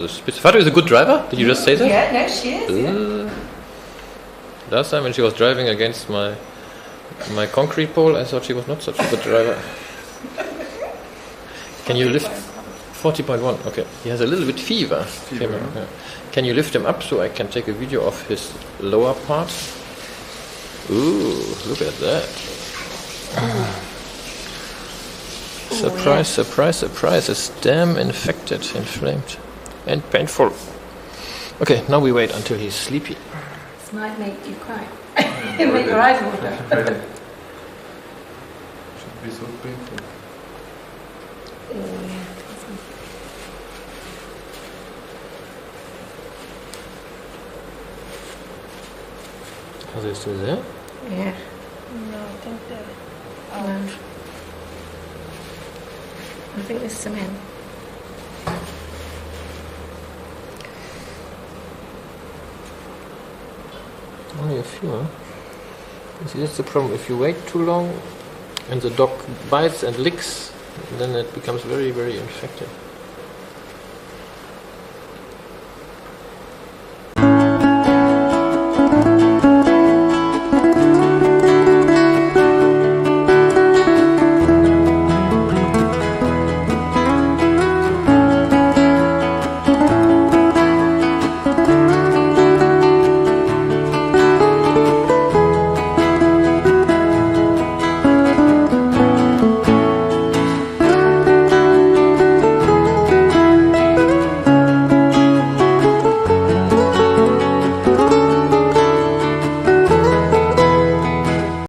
Vater is a good driver? Did you just say that? Yeah, no, she is. Yeah. Last time when she was driving against my concrete pole, I thought she was not such a good driver. Can you lift 40.1? Okay, he has a little bit fever. Yeah. Can you lift him up so I can take a video of his lower part? Ooh, look at that. Surprise, surprise, surprise. It's damn infected, inflamed, and painful. Okay, now we wait until he's sleepy. This might make you cry. Make your eyes water. Should be so painful. Yeah. Are they still there? Yeah. No, I think they're No. I think there's some in. Only a few, huh? You see, that's the problem. If you wait too long and the dog bites and licks, then it becomes very, very infected.